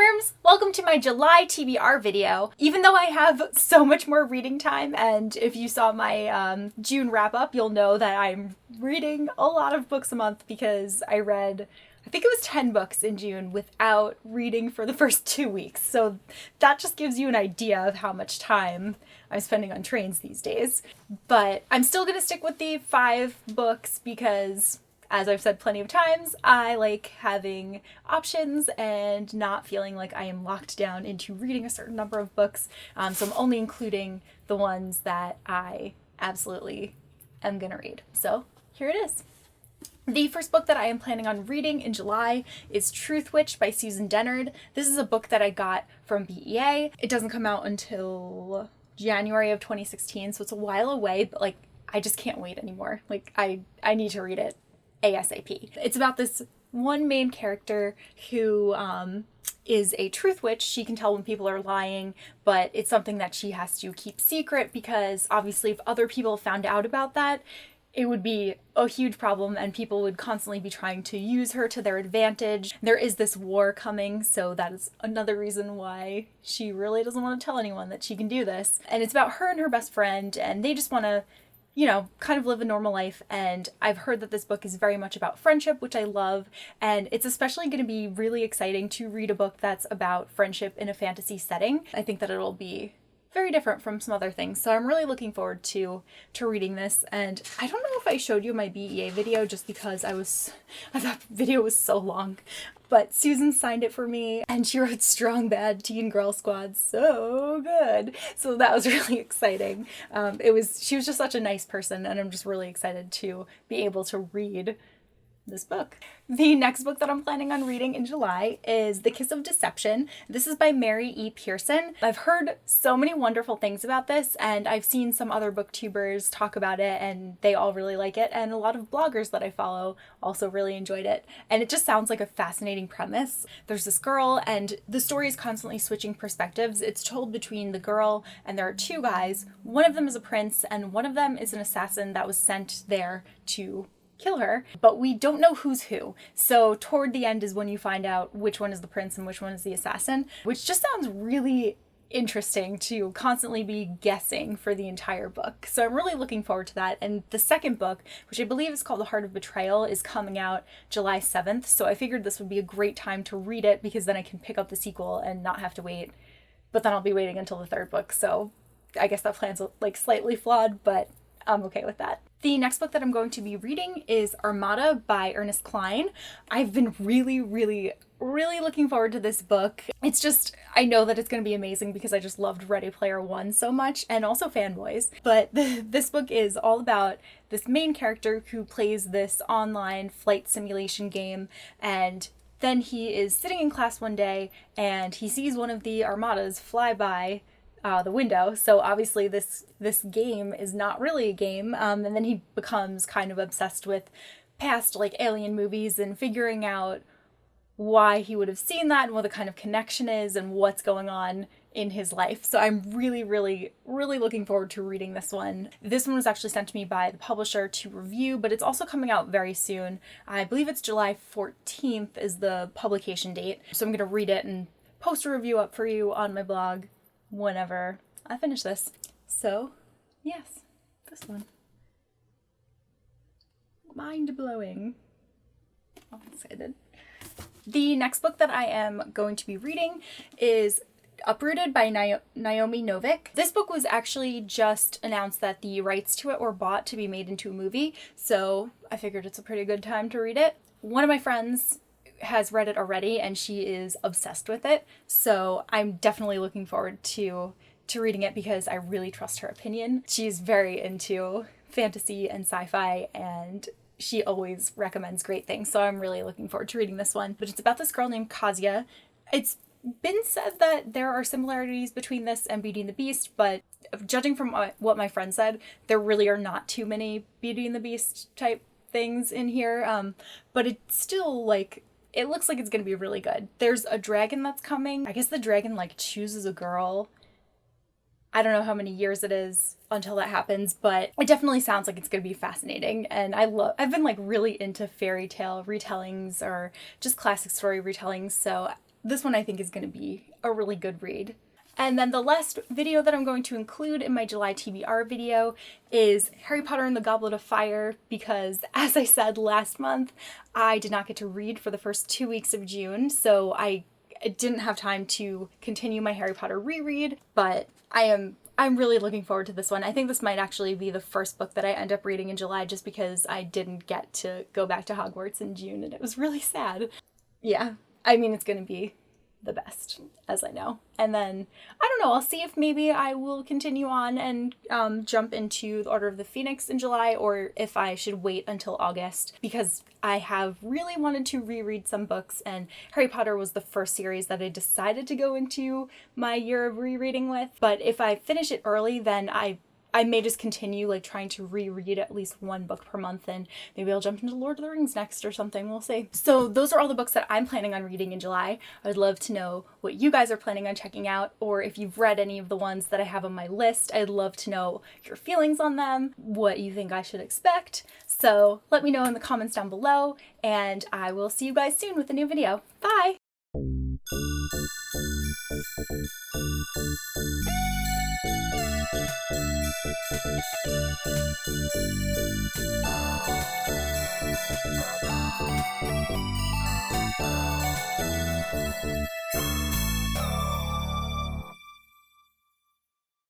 bookworms! Welcome to my July TBR video. Even though I have so much more reading time, and if you saw my June wrap up, you'll know that I'm reading a lot of books a month because I read, I think it was 10 books in June without reading for the first 2 weeks. So that just gives you an idea of how much time I'm spending on trains these days. But I'm still gonna stick with the 5 books because, as I've said plenty of times, I like having options and not feeling like I am locked down into reading a certain number of books. So I'm only including the ones that I absolutely am gonna read. So here it is. The first book that I am planning on reading in July is Truth Witch by Susan Dennard. This is a book that I got from BEA. It doesn't come out until January of 2016, so it's a while away, but like I just can't wait anymore. Like I need to read it ASAP. It's about this one main character who is a truth witch. She can tell when people are lying, but it's something that she has to keep secret because obviously if other people found out about that, it would be a huge problem and people would constantly be trying to use her to their advantage. There is this war coming, so that is another reason why she really doesn't want to tell anyone that she can do this. And it's about her and her best friend, and they just want to, you know, kind of live a normal life. And I've heard that this book is very much about friendship, which I love. And it's especially going to be really exciting to read a book that's about friendship in a fantasy setting. I think that it'll be very different from some other things. So I'm really looking forward to reading this. And I don't know if I showed you my BEA video just because I thought the video was so long. But Susan signed it for me and she wrote Strong Bad Teen Girl Squad so good. So that was really exciting. She was just such a nice person, and I'm just really excited to be able to read this book. The next book that I'm planning on reading in July is The Kiss of Deception. This is by Mary E. Pearson. I've heard so many wonderful things about this, and I've seen some other booktubers talk about it and they all really like it, and a lot of bloggers that I follow also really enjoyed it. And it just sounds like a fascinating premise. There's this girl and the story is constantly switching perspectives. It's told between the girl and there are 2 guys. One of them is a prince and one of them is an assassin that was sent there to kill her, but we don't know who's who. So toward the end is when you find out which one is the prince and which one is the assassin, which just sounds really interesting to constantly be guessing for the entire book. So I'm really looking forward to that. And the second book, which I believe is called The Heart of Betrayal, is coming out July 7th. So I figured this would be a great time to read it because then I can pick up the sequel and not have to wait. But then I'll be waiting until the 3rd book. So I guess that plan's like slightly flawed, but I'm okay with that. The next book that I'm going to be reading is Armada by Ernest Cline. I've been really looking forward to this book. It's just, I know that it's going to be amazing because I just loved Ready Player One so much, and also Fanboys. But this book is all about this main character who plays this online flight simulation game, and then he is sitting in class one day and he sees one of the Armadas fly by the window. So obviously this game is not really a game. And then he becomes kind of obsessed with past like alien movies and figuring out why he would have seen that and what the kind of connection is and what's going on in his life. So I'm really looking forward to reading this one. This one was actually sent to me by the publisher to review, but it's also coming out very soon. I believe it's July 14th is the publication date. So I'm going to read it and post a review up for you on my blog whenever I finish this. So, yes, this one. Mind-blowing. I'm excited. The next book that I am going to be reading is Uprooted by Naomi Novik. This book was actually just announced that the rights to it were bought to be made into a movie, so I figured it's a pretty good time to read it. One of my friends has read it already and she is obsessed with it, so I'm definitely looking forward to reading it because I really trust her opinion. She's very into fantasy and sci-fi and she always recommends great things, so I'm really looking forward to reading this one. But it's about this girl named Kazuya. It's been said that there are similarities between this and Beauty and the Beast, but judging from what my friend said, there really are not too many Beauty and the Beast type things in here, but it's still like, it looks like it's gonna be really good. There's a dragon that's coming. I guess the dragon like chooses a girl. I don't know how many years it is until that happens, but it definitely sounds like it's gonna be fascinating. And I've been like really into fairy tale retellings or just classic story retellings, so this one I think is going to be a really good read. And then the last video that I'm going to include in my July TBR video is Harry Potter and the Goblet of Fire, because as I said last month, I did not get to read for the first 2 weeks of June, so I didn't have time to continue my Harry Potter reread, but I'm really looking forward to this one. I think this might actually be the first book that I end up reading in July, just because I didn't get to go back to Hogwarts in June and it was really sad. Yeah, I mean, it's going to be the best, as I know. And then, I don't know, I'll see if maybe I will continue on and jump into the Order of the Phoenix in July, or if I should wait until August, because I have really wanted to reread some books, and Harry Potter was the first series that I decided to go into my year of rereading with. But if I finish it early, then I may just continue like trying to reread at least one book per month, and maybe I'll jump into Lord of the Rings next or something. We'll see. So those are all the books that I'm planning on reading in July. I would love to know what you guys are planning on checking out, or if you've read any of the ones that I have on my list. I'd love to know your feelings on them, what you think I should expect. So let me know in the comments down below, and I will see you guys soon with a new video. Bye!